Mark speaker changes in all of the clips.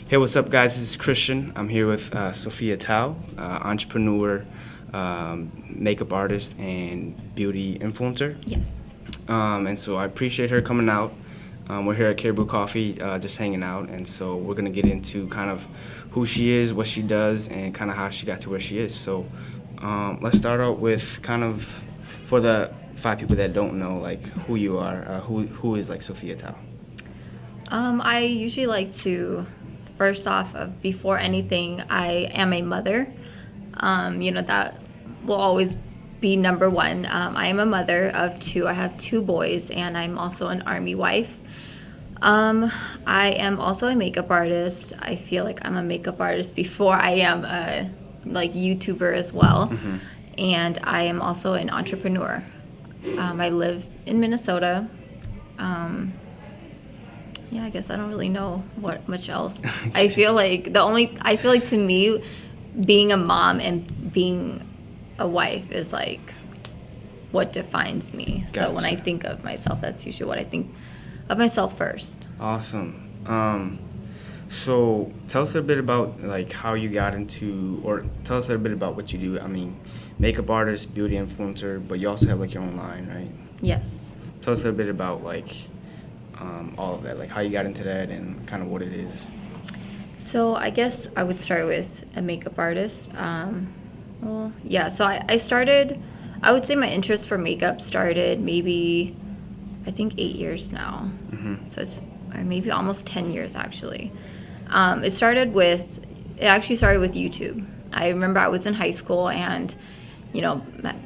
Speaker 1: Hey, what's up, guys? This is Christian. I'm here with Sophia Thao, entrepreneur, makeup artist, and beauty influencer.
Speaker 2: Yes.
Speaker 1: And so I appreciate her coming out. We're here at Caribou Coffee, just hanging out, and so we're gonna get into kind of who she is, what she does, and kind of how she got to where she is. So let's start out with kind of, for the 5 people that don't know, like who you are. Who is like Sophia Thao?
Speaker 2: I usually like to, first off, before anything, I am a mother. That will always be number one. I am a mother of 2. I have 2 boys, and I'm also an Army wife. I am also a makeup artist. I feel like I'm a makeup artist before I am a YouTuber as well.
Speaker 1: Mm-hmm.
Speaker 2: And I am also an entrepreneur. I live in Minnesota. I guess I don't really know what much else. I feel like to me, being a mom and being a wife is like what defines me.
Speaker 1: Gotcha.
Speaker 2: So when I think of myself, that's usually what I think of myself first.
Speaker 1: Awesome. So tell us a bit about like how you got into, or tell us a little bit about what you do. I mean, makeup artist, beauty influencer, but you also have like your own line, right?
Speaker 2: Yes.
Speaker 1: Tell us a little bit about like all of that, like how you got into that and kind of what it is.
Speaker 2: So I guess I would start with a makeup artist. So I started, I would say my interest for makeup started maybe, I think 8 years now.
Speaker 1: Mm-hmm.
Speaker 2: So it's maybe almost 10 years actually. It actually started with YouTube. I remember I was in high school and,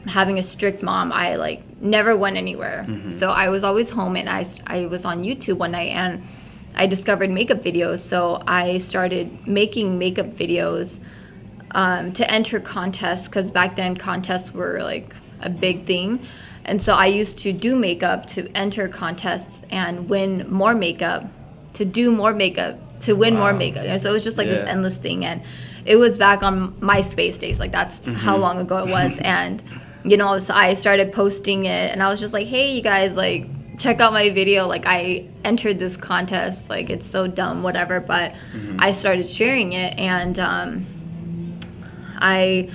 Speaker 2: having a strict mom, I never went anywhere.
Speaker 1: Mm-hmm.
Speaker 2: So I was always home, and I was on YouTube one night and I discovered makeup videos. So I started making makeup videos to enter contests, because back then contests were like a big thing. And so I used to do makeup to enter contests and win more makeup, to do more makeup, to win more makeup. So it was just like this endless thing. And it was back on MySpace days. Like that's how long ago it was. And, so I started posting it and I was just like, hey, you guys, check out my video. I entered this contest. It's so dumb, whatever. But I started sharing it, and I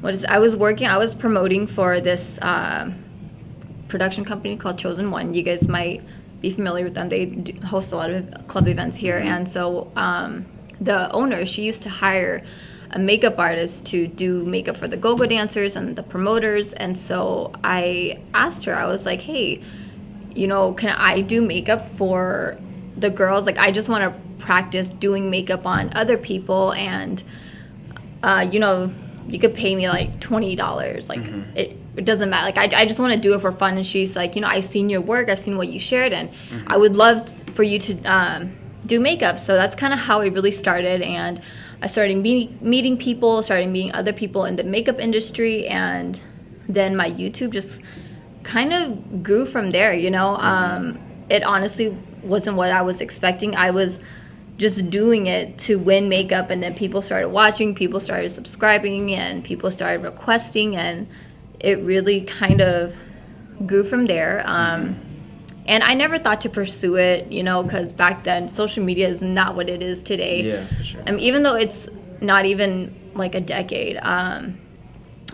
Speaker 2: was promoting for this production company called Chosen One. You guys might be familiar with them. They host a lot of club events here. And so the owner, she used to hire a makeup artist to do makeup for the go-go dancers and the promoters. And so I asked her, I was like, hey, can I do makeup for the girls? I just want to practice doing makeup on other people, and you could pay me $20. It doesn't matter. I just want to do it for fun. And she's like, I've seen your work, I've seen what you shared, and I would love for you to do makeup. So that's kind of how it really started. And I started meeting people, started meeting other people in the makeup industry, and then my YouTube just kind of grew from there. It honestly wasn't what I was expecting. I was just doing it to win makeup, and then people started watching, people started subscribing, and people started requesting, and it really kind of grew from there. And I never thought to pursue it, because back then social media is not what it is today.
Speaker 1: Yeah, for sure.
Speaker 2: Even though it's not even a decade, I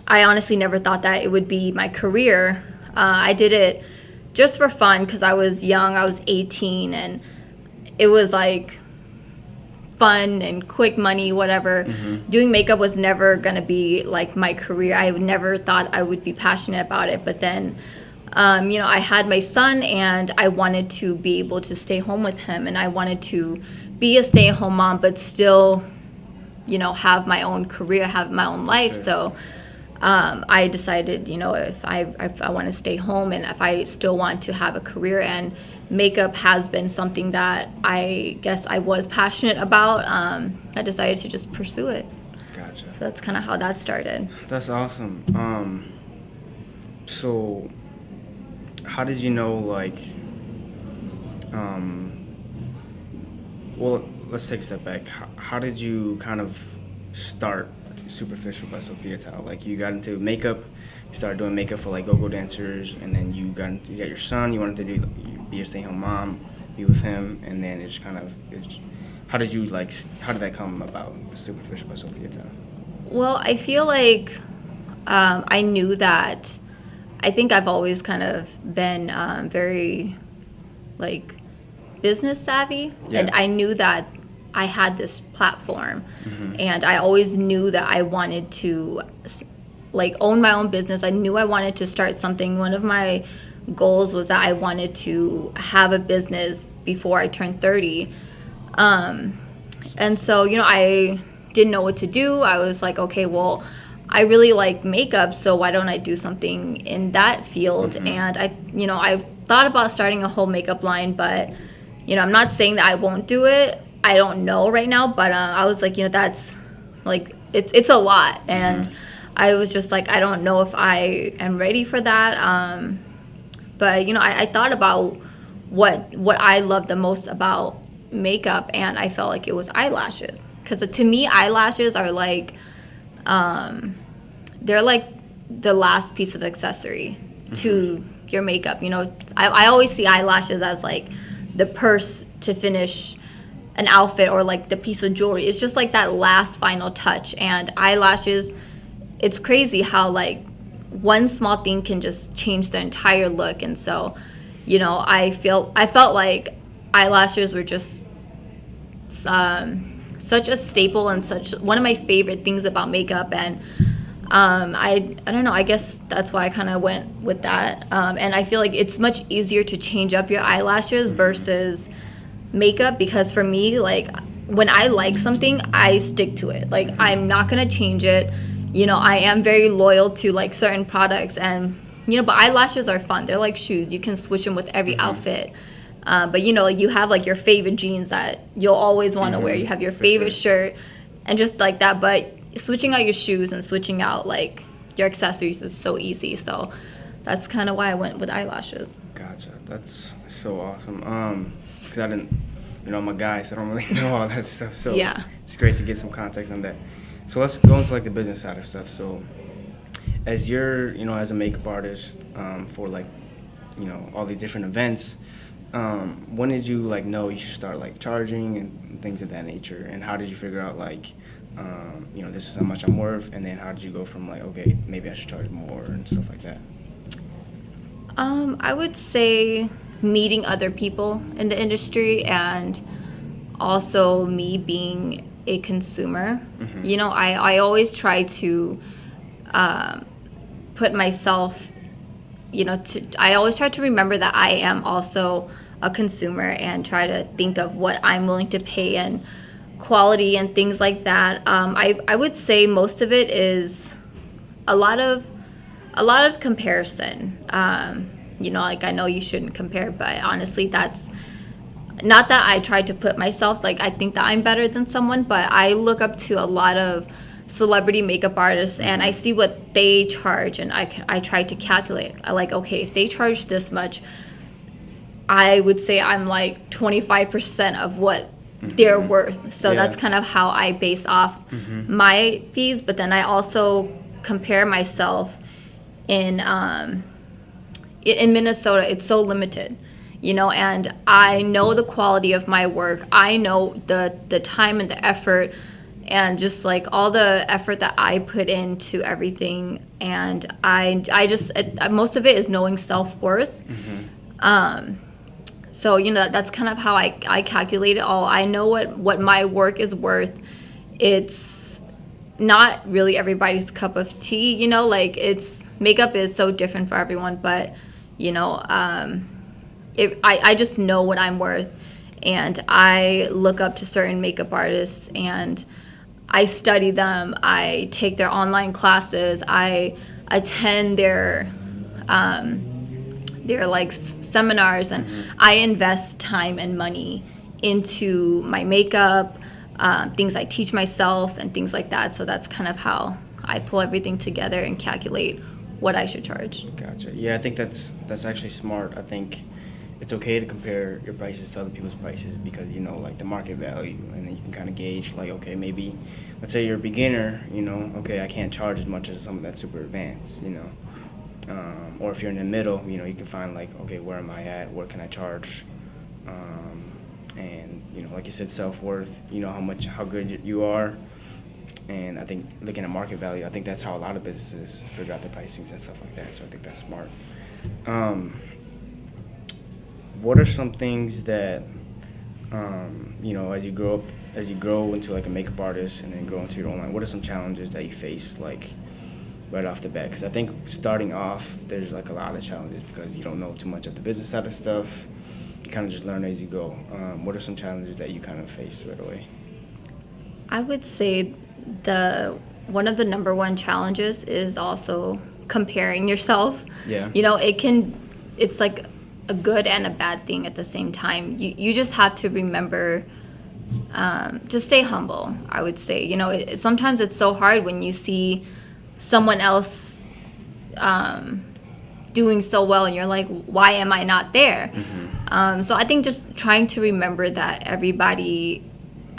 Speaker 2: honestly never thought that it would be my career. I did it just for fun because I was young. I was 18, and it was fun and quick money, whatever. Doing makeup was never going to be my career. I never thought I would be passionate about it. But then, I had my son, and I wanted to be able to stay home with him, and I wanted to be a stay-at-home mom, but still, have my own career, have my own life.
Speaker 1: Sure.
Speaker 2: So I decided, if I want to stay home and if I still want to have a career, and makeup has been something that I guess I was passionate about, I decided to just pursue it.
Speaker 1: Gotcha.
Speaker 2: So that's kind of how that started.
Speaker 1: That's awesome. So how did you know, well, let's take a step back. How did you kind of start Superficial by Sophia Thao? You got into makeup, you started doing makeup for like go-go dancers, and then you got your son. You wanted to be a stay-home mom, be with him, and then it's kind of how did that come about? Superficial by Sophia Thao.
Speaker 2: Well, I feel like I knew that. I think I've always kind of been very like business savvy, and I knew that I had this platform, and I always knew that I wanted to like own my own business. I knew I wanted to start something. One of my goals was that I wanted to have a business before I turned 30. And so, I didn't know what to do. I was like, okay, well, I really like makeup, so why don't I do something in that field? And I thought about starting a whole makeup line, but, I'm not saying that I won't do it. I don't know right now, but I was like, that's like, it's a lot. And I was just like, I don't know if I am ready for that. But, I thought about what I love the most about makeup, and I felt like it was eyelashes. Because to me, eyelashes are like, they're like the last piece of accessory to your makeup. I always see eyelashes as like the purse to finish an outfit, or like the piece of jewelry. It's just like that last final touch. And eyelashes, it's crazy how like one small thing can just change the entire look. And so, I felt like eyelashes were just such a staple and such one of my favorite things about makeup. And I don't know, I guess that's why I kind of went with that. And I feel like it's much easier to change up your eyelashes versus makeup, because for me, like when I like something, I stick to it. Like I'm not gonna change it. I am very loyal to like certain products, and but eyelashes are fun. They're like shoes. You can switch them with every outfit. But you have like your favorite jeans that you'll always want to wear. You have your favorite shirt, and just like that. But switching out your shoes and switching out like your accessories is so easy. So that's kind of why I went with eyelashes.
Speaker 1: Gotcha. That's so awesome. Because I didn't, I'm a guy, so I don't really know all that stuff. So it's great to get some context on that. So let's go into like the business side of stuff. So as you're, as a makeup artist for like, all these different events, when did you like know you should start like charging and things of that nature? And how did you figure out like, this is how much I'm worth? And then how did you go from like, okay, maybe I should charge more and stuff like that?
Speaker 2: I would say meeting other people in the industry, and also me being a consumer. I always try to put myself, I always try to remember that I am also a consumer, and try to think of what I'm willing to pay and quality and things like that. I would say most of it is a lot of comparison. Like I know you shouldn't compare, but honestly, that's not that I try to put myself, like I think that I'm better than someone, but I look up to a lot of celebrity makeup artists, and I see what they charge, and I try to calculate. I like, okay, if they charge this much, I would say I'm like 25% of what they're worth. So that's kind of how I base off my fees. But then I also compare myself in Minnesota. It's so limited, and I know the quality of my work. I know the time and the effort, and just like all the effort that I put into everything. And I just most of it is knowing self-worth. So that's kind of how I calculate it all. I know what my work is worth. It's not really everybody's cup of tea, like makeup is so different for everyone, but I just know what I'm worth, and I look up to certain makeup artists, and I study them. I take their online classes. I attend their like seminars, and I invest time and money into my makeup, things I teach myself, and things like that. So that's kind of how I pull everything together and calculate what I should charge.
Speaker 1: Gotcha. Yeah, I think that's actually smart. I think it's okay to compare your prices to other people's prices, because like the market value, and then you can kind of gauge like, okay, maybe let's say you're a beginner, okay, I can't charge as much as someone that's super advanced, Or if you're in the middle, you know, you can find like, okay, where am I at? What can I charge? And, you know, like you said, self-worth, you know, how good you are. And I think looking at market value, I think that's how a lot of businesses figure out their pricings and stuff like that. So I think that's smart. What are some things that, you know, as you grow into like a makeup artist and then grow into your own line, what are some challenges that you face, like right off the bat? Because I think starting off, there's like a lot of challenges because you don't know too much of the business side of stuff. You kind of just learn as you go. What are some challenges that you kind of face right away?
Speaker 2: I would say one of the number one challenges is also comparing yourself.
Speaker 1: Yeah.
Speaker 2: You know, it's like a good and a bad thing at the same time. You just have to remember to stay humble, I would say. You know, sometimes it's so hard when you see someone else doing so well and you're like, why am I not there? Mm-hmm. So I think just trying to remember that everybody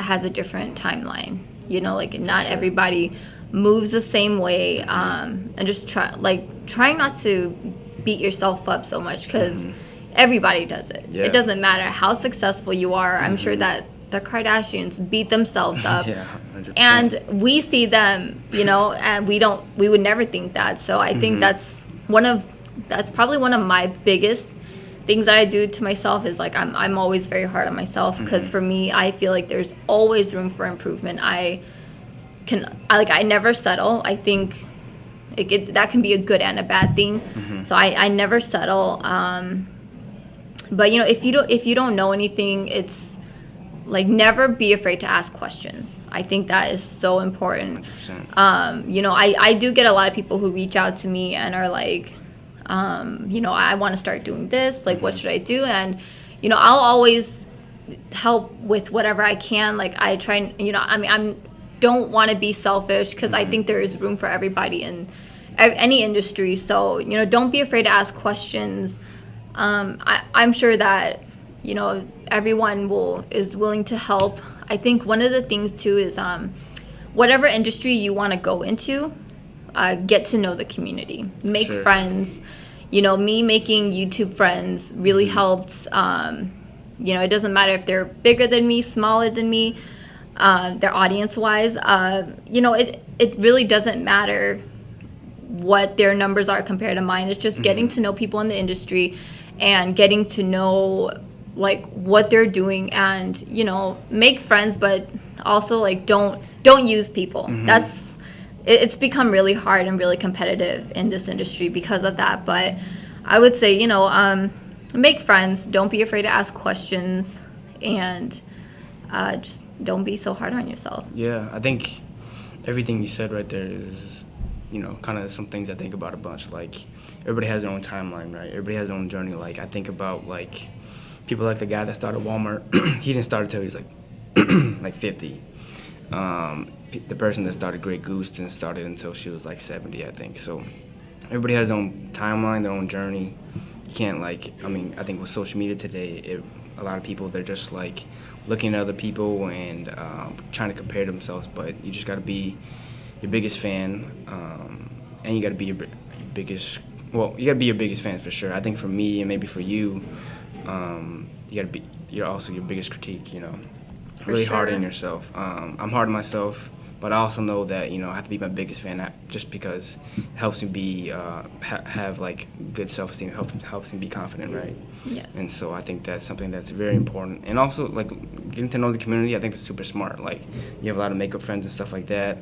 Speaker 2: has a different timeline. You know, like not everybody moves the same way, and just trying not to beat yourself up so much because everybody does it. Yeah. It doesn't matter how successful you are. I'm sure that the Kardashians beat themselves up.
Speaker 1: Yeah, 100%.
Speaker 2: And we see them, you know, and we would never think that. So I think that's probably one of my biggest things that I do to myself is like I'm always very hard on myself because for me, I feel like there's always room for improvement. I never settle. I think that can be a good and a bad thing. So I never settle. But you know, if you don't know anything, it's like never be afraid to ask questions. I think that is so important. 100%. You know, I do get a lot of people who reach out to me and are like, you know, I want to start doing this. Like, what should I do? And, you know, I'll always help with whatever I can. Like, I try and, you know, I mean, I don't want to be selfish because I think there is room for everybody in any industry. So, you know, don't be afraid to ask questions. I'm sure that, you know, everyone is willing to help. I think one of the things, too, is whatever industry you want to go into, get to know the community, make friends. You know, me making YouTube friends really helped. You know, it doesn't matter if they're bigger than me, smaller than me, their audience-wise. You know, it really doesn't matter what their numbers are compared to mine. It's just getting to know people in the industry and getting to know, like, what they're doing and, you know, make friends, but also, like, don't use people. It's become really hard and really competitive in this industry because of that. But I would say, you know, make friends. Don't be afraid to ask questions. And just don't be so hard on yourself.
Speaker 1: Yeah, I think everything you said right there is, you know, kind of some things I think about a bunch. Like, everybody has their own timeline, right? Everybody has their own journey. Like, I think about, like, people like the guy that started Walmart. He didn't start until he was, like 50. The person that started Grey Goose didn't start it until she was like 70, I think. So everybody has their own timeline, their own journey. You can't, like, I mean, I think with social media today, a lot of people, they're just like looking at other people and trying to compare themselves. But you just got to be your biggest fan, and you got to be your biggest. Well, you got to be your biggest fan for sure. I think for me and maybe for you, you're also your biggest critique. You know. Really hard on yourself. I'm hard on myself, but I also know that, you know, I have to be my biggest fan just because it helps me be have like good self-esteem. Helps me be confident, right?
Speaker 2: Yes.
Speaker 1: And so I think that's something that's very important. And also, like, getting to know the community, I think that's super smart. Like, you have a lot of makeup friends and stuff like that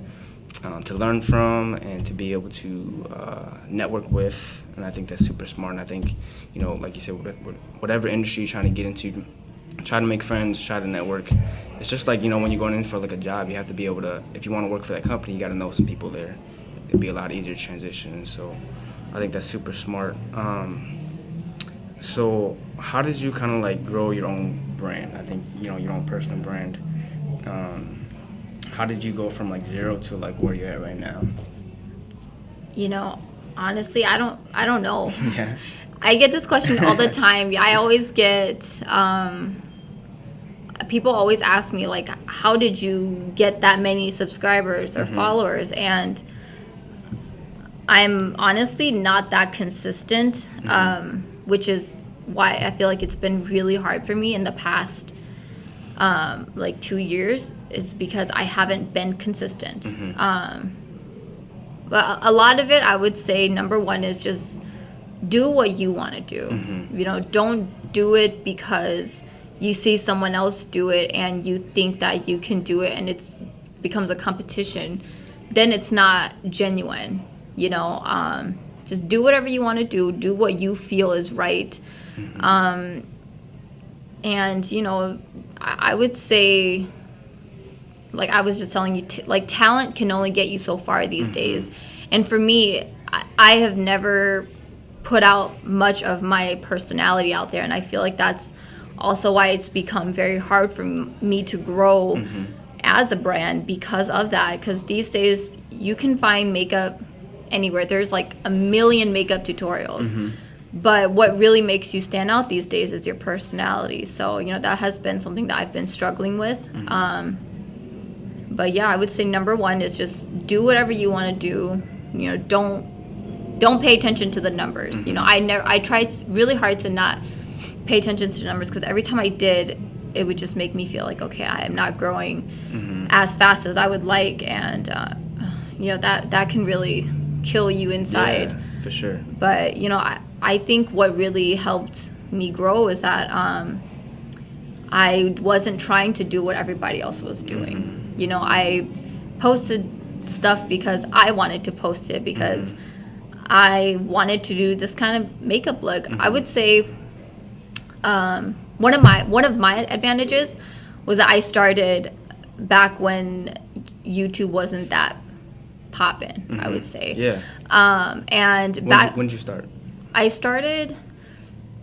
Speaker 1: to learn from and to be able to network with, and I think that's super smart. And I think, you know, like you said, whatever industry you're trying to get into, try to make friends, try to network. It's just like, you know, when you're going in for like a job, you have to be able to, if you want to work for that company, you got to know some people there. It'd be a lot easier to transition. And so I think that's super smart. So how did you kind of like grow your own brand? I think, you know, your own personal brand. How did you go from like zero to like where you're at right now?
Speaker 2: You know, honestly, I don't know.
Speaker 1: Yeah.
Speaker 2: I get this question all the time. I always get, people always ask me, like, how did you get that many subscribers or followers? And I'm honestly not that consistent, which is why I feel like it's been really hard for me in the past like 2 years, is because I haven't been consistent. But a lot of it, I would say, number one is just do what you want to do. You know, don't do it because you see someone else do it and you think that you can do it and it becomes a competition. Then it's not genuine. You know, just do whatever you want to do what you feel is right. And, you know, I would say, like I was just telling you, like talent can only get you so far these days. And for me, I have never put out much of my personality out there. And I feel like that's also why it's become very hard for me to grow as a brand because of that. Because these days you can find makeup anywhere. There's like a million makeup tutorials. But what really makes you stand out these days is your personality. So, you know, that has been something that I've been struggling with. But yeah, I would say number one is just do whatever you want to do. You know, don't pay attention to the numbers. You know, I tried really hard to not pay attention to the numbers because every time I did, it would just make me feel like, okay, I am not growing as fast as I would like. And, you know, that can really kill you inside.
Speaker 1: Yeah, for sure.
Speaker 2: But, you know, I think what really helped me grow is that I wasn't trying to do what everybody else was doing. You know, I posted stuff because I wanted to post it because I wanted to do this kind of makeup look. I would say one of my advantages was that I started back when YouTube wasn't that poppin', I would say.
Speaker 1: Yeah.
Speaker 2: And
Speaker 1: when did you start?
Speaker 2: I started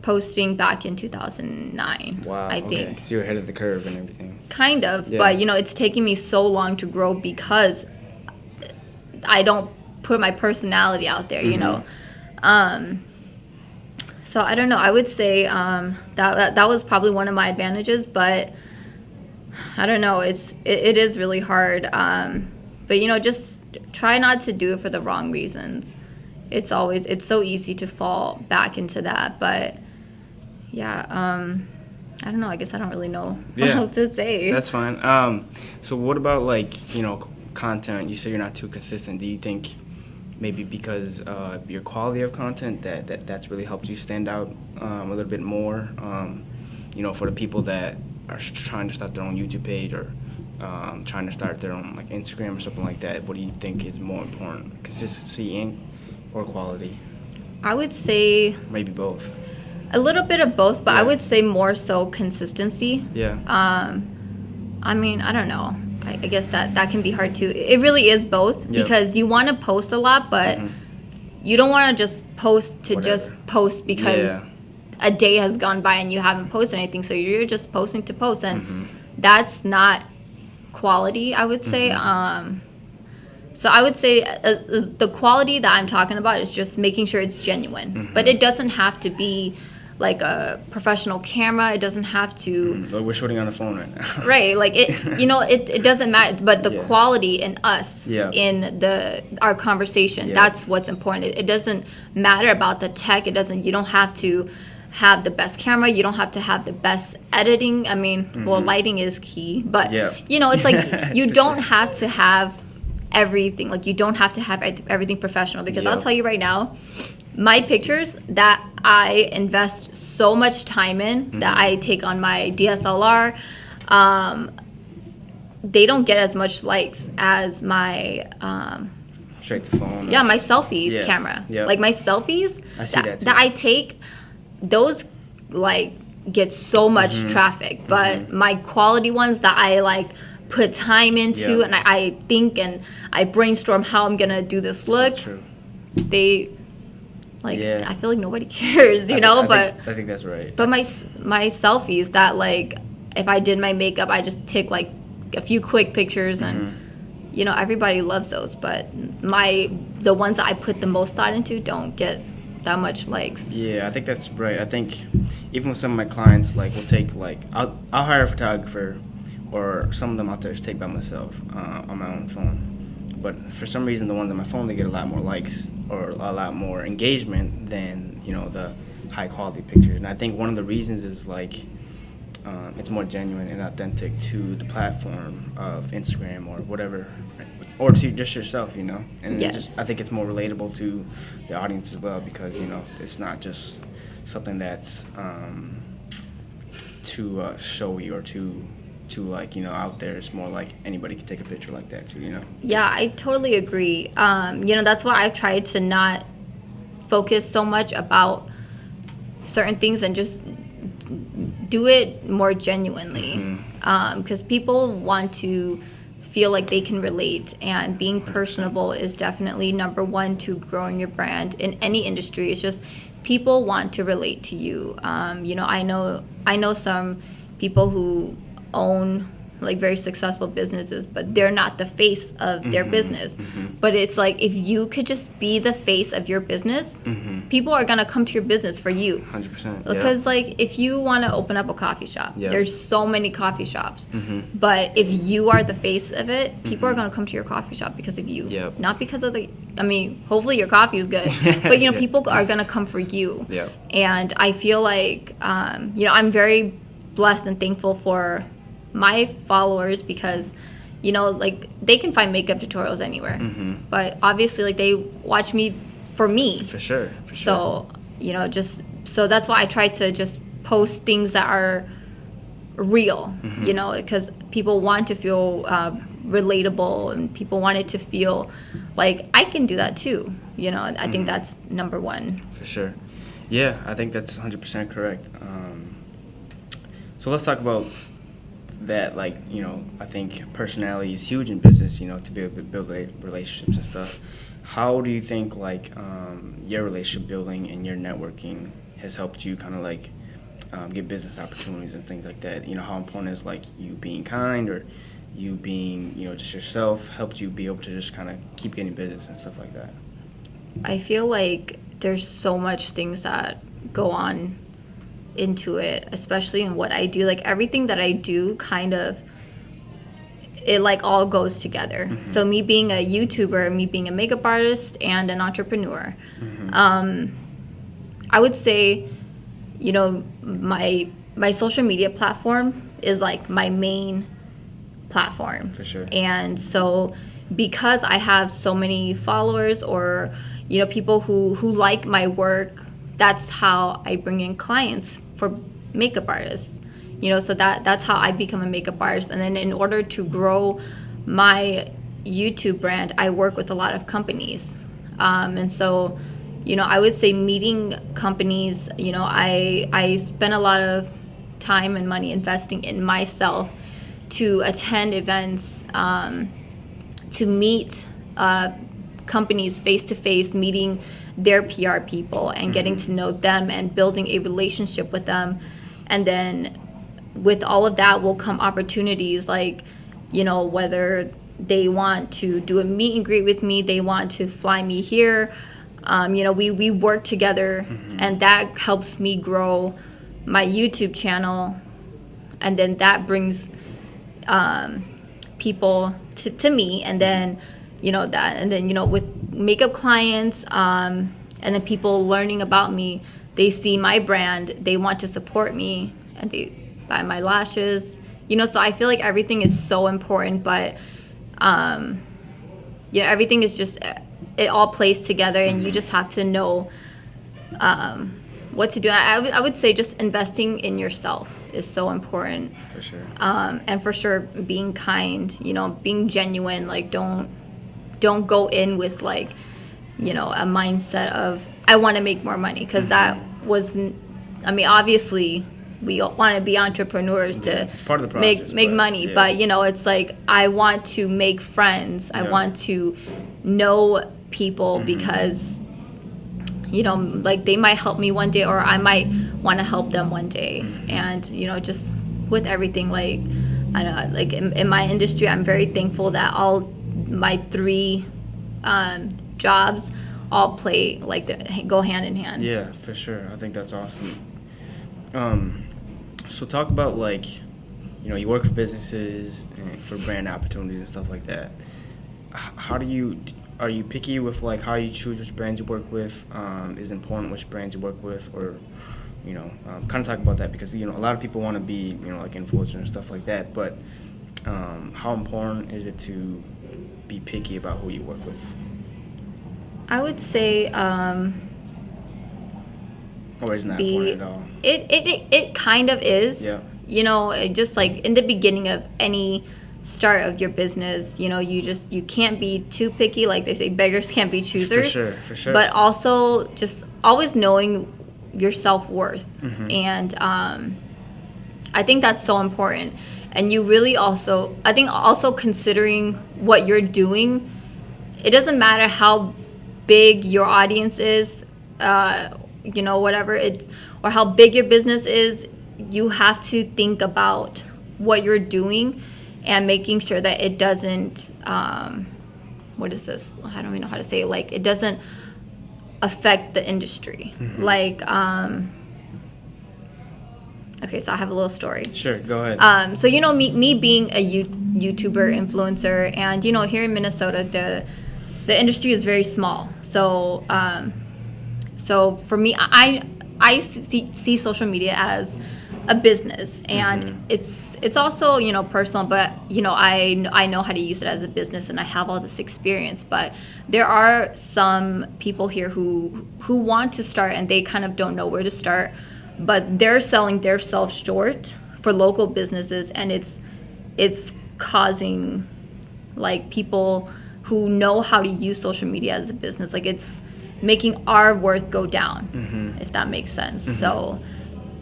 Speaker 2: posting back in 2009.
Speaker 1: Wow.
Speaker 2: I think.
Speaker 1: So you're ahead of the curve and everything.
Speaker 2: Kind of,
Speaker 1: Yeah.
Speaker 2: but you know, it's taking me so long to grow because I don't put my personality out there. You know. So I don't know. I would say that was probably one of my advantages, but I don't know. It is really hard. But you know, just try not to do it for the wrong reasons. It's so easy to fall back into that. But yeah, I don't know. I guess I don't really know what else to say.
Speaker 1: That's fine. So what about like, you know, content? You say you're not too consistent. Do you think maybe because of your quality of content that's really helped you stand out a little bit more? You know, for the people that are trying to start their own YouTube page or trying to start their own like Instagram or something like that, what do you think is more important, consistency or quality?
Speaker 2: I would say
Speaker 1: Maybe both.
Speaker 2: a little bit of both, but I
Speaker 1: Yeah.
Speaker 2: would say more so consistency.
Speaker 1: Yeah.
Speaker 2: I mean, I don't know. I guess that can be hard too. It really is both because you want to post a lot, but you don't want to just post to just post because a day has gone by and you haven't posted anything. So you're just posting to post, and that's not quality, I would say. So I would say the quality that I'm talking about is just making sure it's genuine. But it doesn't have to be like a professional camera. It doesn't have to.
Speaker 1: But we're shooting on the phone right now.
Speaker 2: Right, like it. You know, it doesn't matter. But the quality in us, in our conversation, that's what's important. It doesn't matter about the tech. It doesn't. You don't have to have the best camera. You don't have to have the best editing. I mean, well, lighting is key. But you know, it's like you don't have to have everything. Like you don't have to have everything professional, because I'll tell you right now, my pictures that I invest so much time in, that I take on my DSLR, they don't get as much likes as my
Speaker 1: straight to phone.
Speaker 2: my selfie camera. Like my selfies
Speaker 1: I see that
Speaker 2: I take, those like get so much traffic, but my quality ones that I like put time into, and I think and I brainstorm how I'm gonna do this look.
Speaker 1: So true.
Speaker 2: They like I feel like nobody cares, you know.
Speaker 1: I think that's right.
Speaker 2: But my selfies that like if I did my makeup, I just take like a few quick pictures, and you know, everybody loves those. But the ones that I put the most thought into don't get that much likes.
Speaker 1: Yeah, I think that's right. I think even with some of my clients, like will take like I'll hire a photographer, or some of them I'll just take by myself on my own phone. but for some reason the ones on my phone, they get a lot more likes or a lot more engagement than, you know, the high quality pictures. And I think one of the reasons is like it's more genuine and authentic to the platform of Instagram or whatever, or to just yourself, you know. And
Speaker 2: Yes.
Speaker 1: I think it's more relatable to the audience as well, because, you know, it's not just something that's too showy or too like, you know, out there. It's more like anybody can take a picture like that too, you know.
Speaker 2: Yeah, I totally agree. You know, that's why I've tried to not focus so much about certain things and just do it more genuinely. Because people want to feel like they can relate, and being personable is definitely number one to growing your brand in any industry. It's just people want to relate to you. You know, I know some people who own like very successful businesses, but they're not the face of their business. But it's like, if you could just be the face of your business, people are gonna come to your business for you.
Speaker 1: 100%.
Speaker 2: Because like, if you want to open up a coffee shop, there's so many coffee shops. But if you are the face of it, people are gonna come to your coffee shop because of you, not because of the. I mean, hopefully your coffee is good, but you know, people are gonna come for you. And I feel like, you know, I'm very blessed and thankful for my followers, because, you know, like, they can find makeup tutorials anywhere, but obviously, like, they watch me for me.
Speaker 1: For sure.
Speaker 2: So, you know, just so that's why I try to just post things that are real, you know, because people want to feel relatable, and people want it to feel like I can do that too. You know, I think that's number one.
Speaker 1: For sure. Yeah, I think that's 100% correct. So let's talk about that. Like, you know, I think personality is huge in business, you know, to be able to build relationships and stuff. How do you think, like, your relationship building and your networking has helped you kind of, like, get business opportunities and things like that? You know, how important is, like, you being kind or you being, you know, just yourself helped you be able to just kind of keep getting business and stuff like that?
Speaker 2: I feel like there's so much things that go on into it, especially in what I do. Like, everything that I do kind of, it like all goes together. So me being a YouTuber, me being a makeup artist and an entrepreneur, I would say, you know, my social media platform is like my main platform.
Speaker 1: For sure.
Speaker 2: And so because I have so many followers, or, you know, people who like my work, that's how I bring in clients for makeup artists. You know, so that's how I become a makeup artist. And then in order to grow my YouTube brand, I work with a lot of companies. And so, you know, I would say meeting companies, you know, I spend a lot of time and money investing in myself to attend events, to meet companies face to face, meeting their PR people and getting to know them and building a relationship with them. And then with all of that will come opportunities, like, you know, whether they want to do a meet and greet with me, they want to fly me here. You know, we work together, and that helps me grow my YouTube channel. And then that brings people to me. And then, you know, with makeup clients, and then people learning about me, they see my brand, they want to support me, and they buy my lashes, you know. So I feel like everything is so important, but you know, everything is just, it all plays together, and you just have to know what to do. I would say just investing in yourself is so important.
Speaker 1: For sure.
Speaker 2: And for sure, being kind, you know, being genuine. Like, don't go in with, like, you know, a mindset of I want to make more money, because that wasn't. I mean, obviously, we want to be entrepreneurs to
Speaker 1: it's part of the process,
Speaker 2: make money,
Speaker 1: yeah.
Speaker 2: but, you know, it's like I want to make friends. I want to know people, because, you know, like, they might help me one day, or I might want to help them one day. And, you know, just with everything, like, I don't know, like, in my industry, I'm very thankful that all my 3 jobs all play, like, go hand in hand.
Speaker 1: Yeah, for sure. I think that's awesome. So talk about, like, you know, you work for businesses and for brand opportunities and stuff like that. how do you, are you picky with like how you choose which brands you work with? Is it important which brands you work with, or kind of talk about that, because a lot of people want to be like influencers and stuff like that, but how important is it to be picky about who you work with?
Speaker 2: I would say
Speaker 1: Or isn't that important at all?
Speaker 2: it kind of is.
Speaker 1: Yeah.
Speaker 2: Just like in the beginning of any start of your business, you can't be too picky. Like they say, beggars can't be choosers.
Speaker 1: For sure.
Speaker 2: But also just always knowing your self-worth.
Speaker 1: Mm-hmm.
Speaker 2: And I think that's so important. And you really also, I think also considering what you're doing, it doesn't matter how big your audience is, whatever it's, or how big your business is, you have to think about what you're doing and making sure that it doesn't, what is this? I don't even know how to say it. Like, it doesn't affect the industry.
Speaker 1: Mm-hmm.
Speaker 2: Like, okay, so I have a little story.
Speaker 1: Sure, go ahead.
Speaker 2: So, me being a YouTuber influencer, and, here in Minnesota, the industry is very small. So, so for me, I see social media as a business, and
Speaker 1: Mm-hmm.
Speaker 2: it's also personal, but I know how to use it as a business, and I have all this experience. But there are some people here who want to start, and they kind of don't know where to start, but they're selling themselves short for local businesses, and it's causing like people who know how to use social media as a business, like it's making our worth go down.
Speaker 1: Mm-hmm.
Speaker 2: If that makes sense.
Speaker 1: Mm-hmm.
Speaker 2: So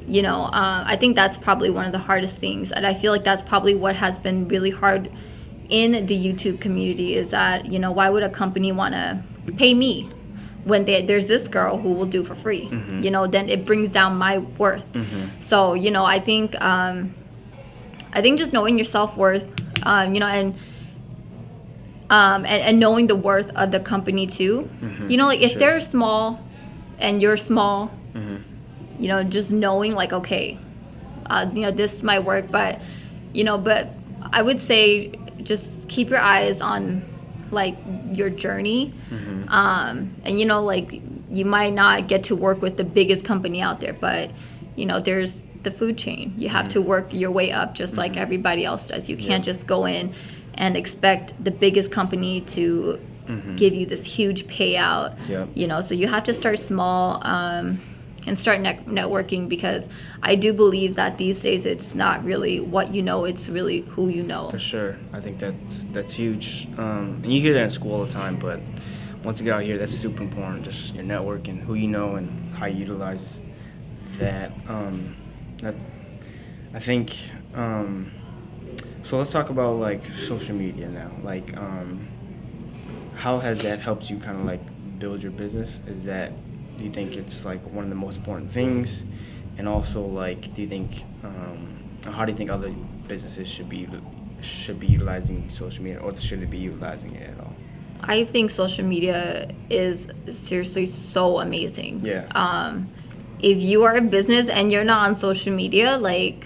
Speaker 2: I think that's probably one of the hardest things, and I feel like that's probably what has been really hard in the YouTube community, is that why would a company want to pay me when there's this girl who will do for free?
Speaker 1: Mm-hmm.
Speaker 2: Then it brings down my worth.
Speaker 1: Mm-hmm.
Speaker 2: So I think just knowing your self-worth, and knowing the worth of the company too.
Speaker 1: Mm-hmm.
Speaker 2: Like if
Speaker 1: Sure.
Speaker 2: they're small and you're small,
Speaker 1: Mm-hmm.
Speaker 2: just knowing like, okay, this might work, but I would say just keep your eyes on like your journey.
Speaker 1: Mm-hmm.
Speaker 2: And like you might not get to work with the biggest company out there, but there's the food chain. You have to work your way up just like everybody else does. You can't just go in and expect the biggest company to give you this huge payout.
Speaker 1: Yep.
Speaker 2: So you have to start small, and start networking, because I do believe that these days it's not really what you know, it's really who you know.
Speaker 1: For sure. I think that's huge. And you hear that in school all the time, but once you get out here, that's super important. Just your network and who you know and how you utilize that. I think, so let's talk about like social media now. Like, how has that helped you kind of like build your business? Do you think it's like one of the most important things? And also, like, do you think, how do you think other businesses should be utilizing social media, or should they be utilizing it at all?
Speaker 2: I think social media is seriously so amazing.
Speaker 1: Yeah.
Speaker 2: If you are a business and you're not on social media, like,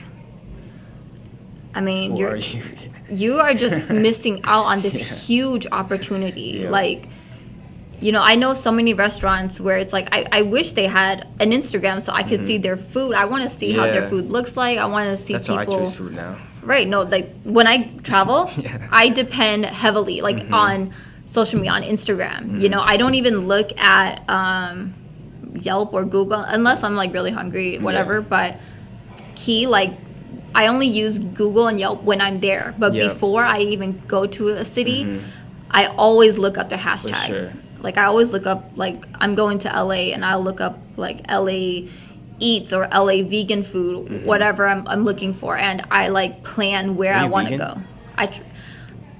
Speaker 2: I mean,
Speaker 1: Who are you?
Speaker 2: you are just missing out on this huge opportunity.
Speaker 1: Yeah.
Speaker 2: Like, I know so many restaurants where it's like, I wish they had an Instagram so I could see their food. I want to see how their food looks like. I want to see
Speaker 1: That's
Speaker 2: people.
Speaker 1: how I choose food now.
Speaker 2: Right. No, like when I travel,
Speaker 1: Yeah.
Speaker 2: I depend heavily like on social media, on Instagram. I don't even look at Yelp or Google unless I'm like really hungry, whatever.
Speaker 1: Yeah.
Speaker 2: But like, I only use Google and Yelp when I'm there. But
Speaker 1: Yep.
Speaker 2: before I even go to a city, I always look up their hashtags.
Speaker 1: sure.
Speaker 2: Like I always look up, like I'm going to LA and I'll look up like LA eats or LA vegan food, whatever I'm looking for, and I like plan where
Speaker 1: Are
Speaker 2: I
Speaker 1: you
Speaker 2: want to
Speaker 1: vegan?
Speaker 2: go.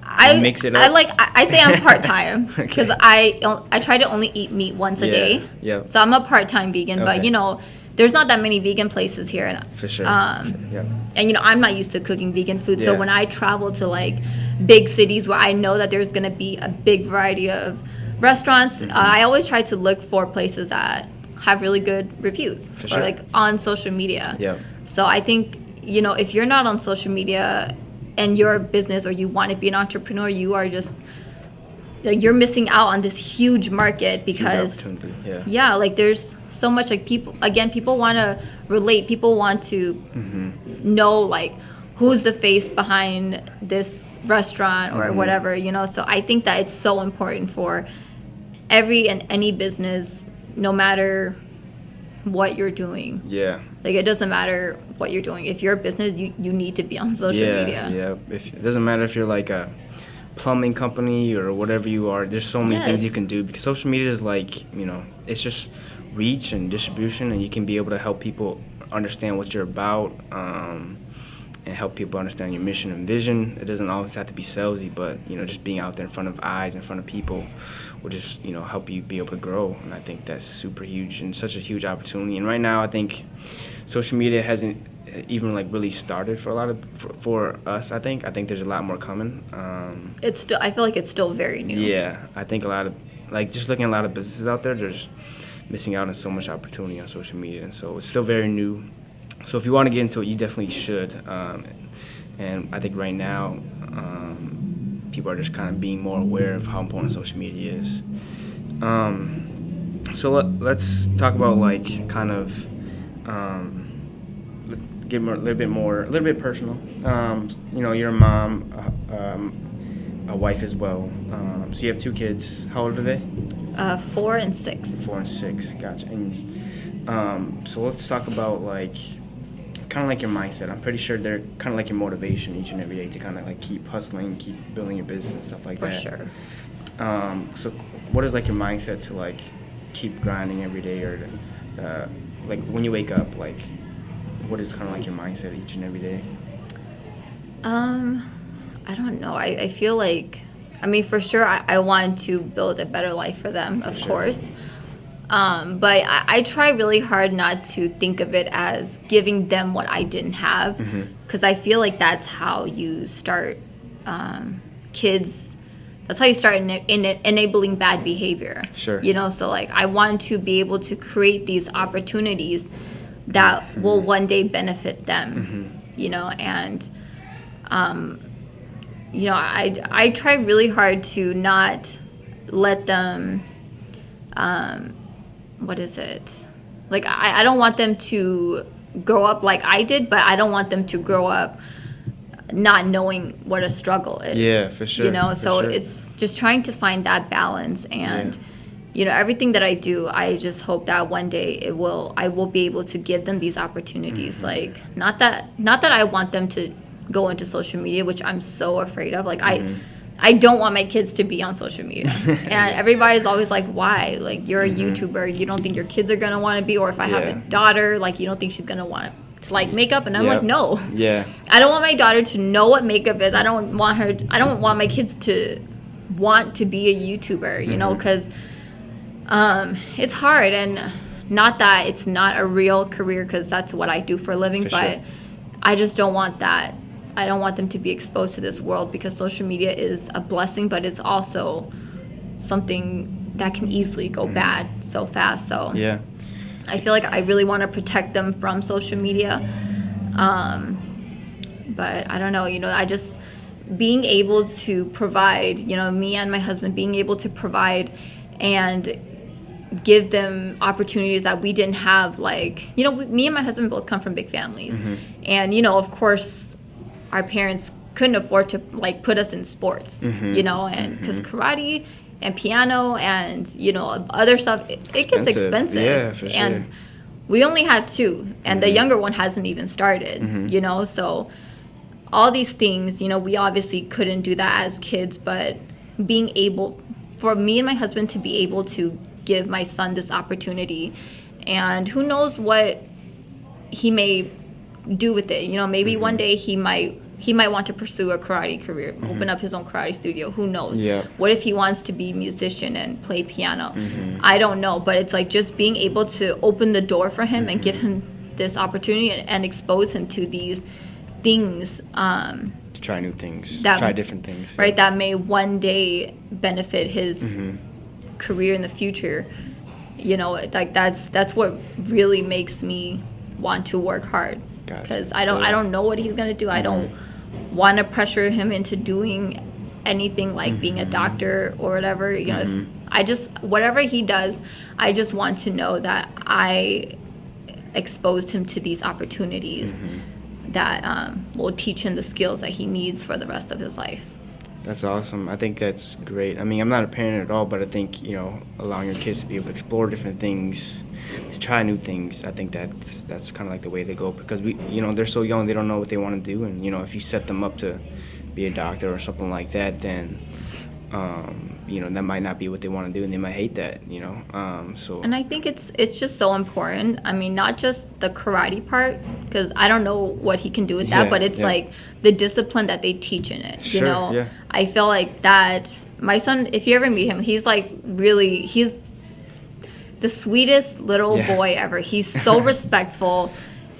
Speaker 2: I
Speaker 1: mix it up?
Speaker 2: I say I'm part-time
Speaker 1: Okay.
Speaker 2: because I try to only eat meat once a day.
Speaker 1: Yeah.
Speaker 2: So I'm a part-time vegan, but
Speaker 1: Okay.
Speaker 2: there's not that many vegan places here, and
Speaker 1: For sure. Yeah.
Speaker 2: and I'm not used to cooking vegan food. So
Speaker 1: Yeah.
Speaker 2: when I travel to like big cities where I know that there's going to be a big variety of restaurants, I always try to look for places that have really good reviews
Speaker 1: For
Speaker 2: or
Speaker 1: sure.
Speaker 2: like on social media.
Speaker 1: Yeah.
Speaker 2: So I think, if you're not on social media and you're a business or you want to be an entrepreneur, you are just like, you're missing out on this huge market because
Speaker 1: Huge opportunity, yeah.
Speaker 2: like there's so much, like, people want to relate, people want to know, like, who's the face behind this restaurant or whatever, you know. So I think that it's so important for every and any business, no matter what you're doing.
Speaker 1: Yeah.
Speaker 2: Like, it doesn't matter what you're doing. If you're a business, you need to be on social media.
Speaker 1: Yeah. It doesn't matter if you're like a plumbing company or whatever you are. There's so many things you can do, because social media is like, you know, it's just reach and distribution, and you can be able to help people understand what you're about, and help people understand your mission and vision. It doesn't always have to be salesy, but, you know, just being out there in front of eyes, in front of people, will just, you know, help you be able to grow. And I think that's super huge and such a huge opportunity. And right now, I think social media hasn't even like really started for us. I think there's a lot more coming.
Speaker 2: It's still, I feel like it's still very new.
Speaker 1: Yeah, I think a lot of, like, just looking at a lot of businesses out there, there's missing out on so much opportunity on social media, and so it's still very new. So if you want to get into it, you definitely should. And I think right now, people are just kind of being more aware of how important social media is. So let's talk about, like, kind of get a little bit personal. You know, you're a mom, a wife as well. So you have 2 kids. How old are they?
Speaker 2: 4 and 6.
Speaker 1: 4 and 6. Gotcha. And so let's talk about, like, kind of like your mindset. I'm pretty sure they're kind of like your motivation each and every day to kind of like keep hustling, keep building your business and stuff like that.
Speaker 2: For sure.
Speaker 1: So what is like your mindset to like keep grinding every day, or like when you wake up, like what is kind of like your mindset each and every day?
Speaker 2: I don't know. I feel like, I mean, for sure, I want to build a better life for them, of course. But I try really hard not to think of it as giving them what I didn't have, because I feel like that's how you start kids. That's how you start enabling bad behavior.
Speaker 1: Sure.
Speaker 2: You know, so like I want to be able to create these opportunities that will one day benefit them. You know, and you know, I try really hard to not let them. What is it? Like, I don't want them to grow up like I did, but I don't want them to grow up not knowing what a struggle is.
Speaker 1: Yeah, for sure.
Speaker 2: You know, so it's just trying to find that balance. And, you know, everything that I do, I just hope that one day I will be able to give them these opportunities. Like, not that I want them to go into social media, which I'm so afraid of. Like, I don't want my kids to be on social media. And everybody's always like, why? Like, you're a YouTuber. You don't think your kids are going to want to be? Or if I have a daughter, like, you don't think she's going to want to like makeup? And I'm like, no.
Speaker 1: Yeah.
Speaker 2: I don't want my daughter to know what makeup is. I don't want my kids to want to be a YouTuber, you know, because it's hard. And not that it's not a real career, because that's what I do for a living, but I just don't want that. I don't want them to be exposed to this world, because social media is a blessing, but it's also something that can easily go bad so fast. So I feel like I really want to protect them from social media. But I don't know, you know, I just being able to provide, you know, me and my husband being able to provide and give them opportunities that we didn't have. Like, you know, me and my husband both come from big families. And, you know, of course, our parents couldn't afford to like put us in sports, you know, and because karate and piano and, you know, other stuff, it gets expensive.
Speaker 1: Yeah, for sure.
Speaker 2: And we only had 2, and the younger one hasn't even started, you know, so all these things, you know, we obviously couldn't do that as kids, but being able, for me and my husband to be able to give my son this opportunity, and who knows what he may do with it, you know, maybe one day he might want to pursue a karate career, open up his own karate studio, who knows. What if he wants to be a musician and play piano? I don't know, but it's like just being able to open the door for him and give him this opportunity and expose him to these things,
Speaker 1: to try new things, try different things,
Speaker 2: right, that may one day benefit his career in the future. You know, like that's what really makes me want to work hard, because I don't know what he's gonna do. I don't want to pressure him into doing anything like being a doctor or whatever. You know, whatever he does, I just want to know that I exposed him to these opportunities that will teach him the skills that he needs for the rest of his life.
Speaker 1: That's awesome. I think that's great. I mean, I'm not a parent at all, but I think, allowing your kids to be able to explore different things, to try new things, I think that's kind of like the way to go, because they're so young, they don't know what they want to do, and if you set them up to be a doctor or something like that, then that might not be what they want to do, and they might hate that, so.
Speaker 2: And I think it's just so important. I mean, not just the karate part, because I don't know what he can do with that, but it's like the discipline that they teach in it.
Speaker 1: Sure, yeah.
Speaker 2: I feel like that my son, if you ever meet him, he's like he's the sweetest little boy ever. He's so respectful,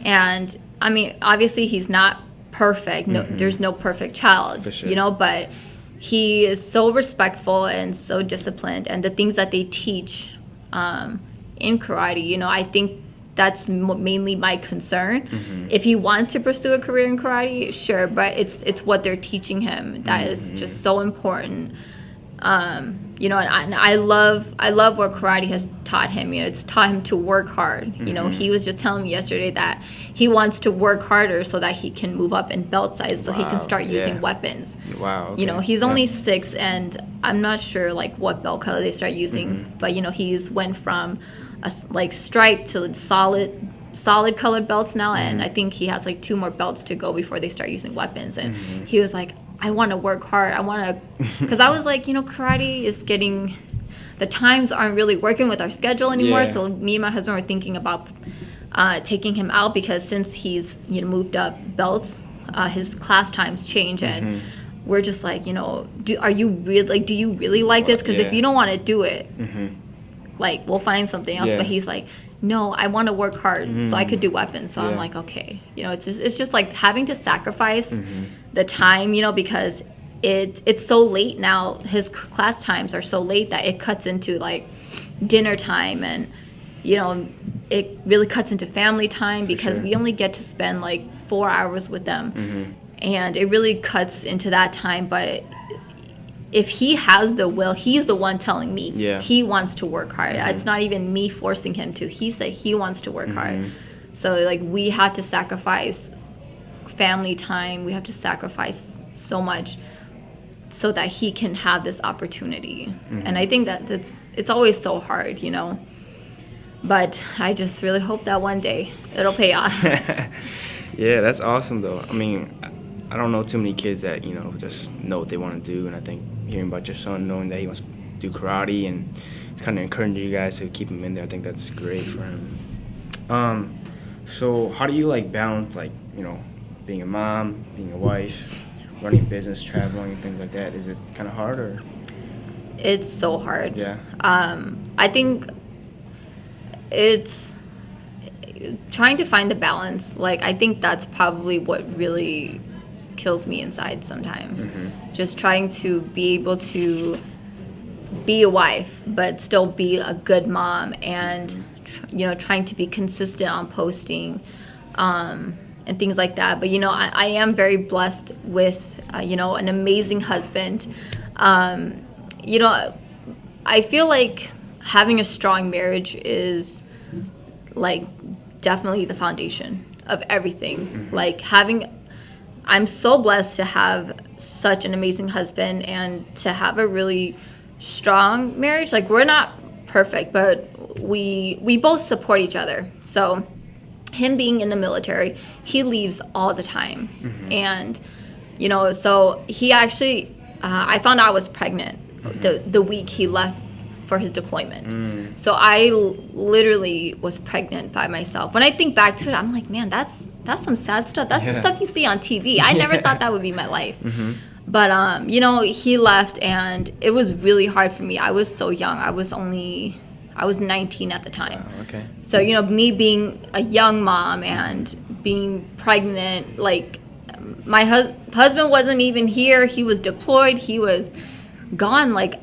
Speaker 2: and I mean, obviously he's not perfect. No, there's no perfect child,
Speaker 1: for sure.
Speaker 2: But he is so respectful and so disciplined, and the things that they teach in karate, I think that's mainly my concern. If he wants to pursue a career in karate, sure, but it's what they're teaching him that is just so important. And I love what karate has taught him. It's taught him to work hard. He was just telling me yesterday that he wants to work harder so that he can move up in belt size, so he can start using weapons.
Speaker 1: Wow. Okay.
Speaker 2: He's only 6, and I'm not sure like what belt color they start using, but he's went from like striped to solid colored belts now, and I think he has like 2 more belts to go before they start using weapons. And he was like, I want to work hard. I want to, because I was like, karate is the times aren't really working with our schedule anymore. So me and my husband were thinking about taking him out, because since he's moved up belts, his class times change, and we're just like, do you really like this? Because if you don't want to do it, like, we'll find something else. But he's like, no, I want to work hard so I could do weapons. So I'm like, okay, it's just like having to sacrifice the time, because it's so late now. His class times are so late that it cuts into like dinner time, and it really cuts into family time, because we only get to spend like 4 hours with them, and it really cuts into that time. But if he has the will, he's the one telling me he wants to work hard. It's not even me forcing him to. He said he wants to work hard. So like, we have to sacrifice family time. We have to sacrifice so much so that he can have this opportunity. And I think that it's always so hard, But I just really hope that one day it'll pay off.
Speaker 1: Yeah, that's awesome though. I mean, I don't know too many kids that, just know what they want to do, and I think hearing about your son, knowing that he wants to do karate, and it's kind of encouraging you guys to keep him in there, I think that's great for him. So how do you like balance, like, being a mom, being a wife, running a business, traveling, and things like that? Is it kind of hard, or?
Speaker 2: It's so hard.
Speaker 1: Yeah.
Speaker 2: I think it's trying to find the balance. Like, I think that's probably what really kills me inside sometimes. Just trying to be able to be a wife but still be a good mom, and trying to be consistent on posting and things like that. But I am very blessed with an amazing husband. I feel like having a strong marriage is like definitely the foundation of everything. Like, I'm so blessed to have such an amazing husband and to have a really strong marriage. Like, we're not perfect, but we both support each other. So him being in the military, he leaves all the time. And, so he actually, I found out I was pregnant the week he left for his deployment. So I literally was pregnant by myself. When I think back to it, I'm like, man, that's some sad stuff. That's some stuff you see on TV. I never thought that would be my life. But, he left, and it was really hard for me. I was so young. I was 19 at the time.
Speaker 1: Wow, okay.
Speaker 2: So, me being a young mom and being pregnant, like, my husband wasn't even here. He was deployed. He was gone. Like,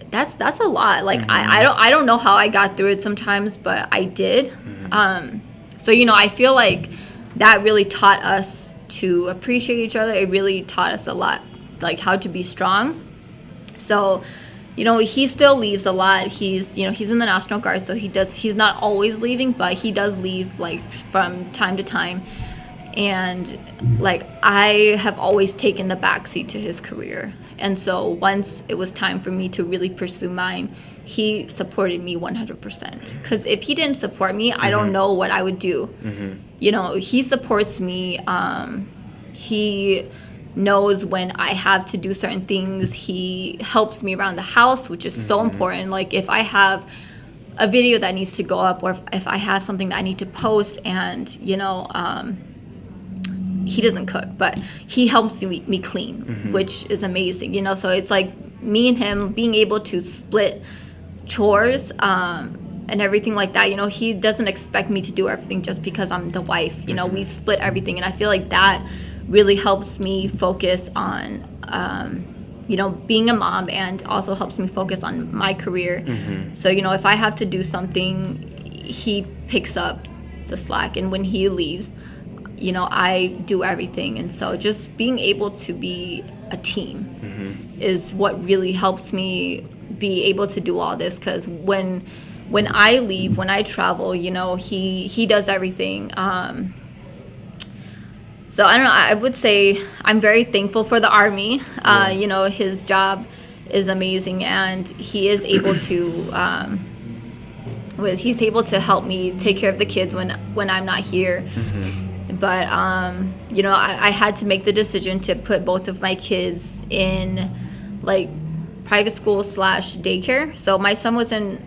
Speaker 2: that's a lot. Like, I don't know how I got through it sometimes, but I did. So, I feel like that really taught us to appreciate each other. It really taught us a lot how to be strong. So, he still leaves a lot. He's in the National Guard, so he's not always leaving, but he does leave like from time to time. And like I have always taken the backseat to his career. And so once it was time for me to really pursue mine, he supported me 100%. Because if he didn't support me, I don't know what I would do. He supports me. He knows when I have to do certain things. He helps me around the house, which is so important. Like if I have a video that needs to go up, or if I have something that I need to post, and he doesn't cook, but he helps me clean, which is amazing. So it's like me and him being able to split chores and everything like that. He doesn't expect me to do everything just because I'm the wife. We split everything, and I feel like that really helps me focus on being a mom, and also helps me focus on my career. So if I have to do something, he picks up the slack, and when he leaves, I do everything. And so just being able to be a team is what really helps me be able to do all this. Because when I leave, when I travel, he does everything. So I don't know, I would say I'm very thankful for the Army. His job is amazing, and he is able to he's able to help me take care of the kids when I'm not here. But I had to make the decision to put both of my kids in like private school / daycare. So my son was in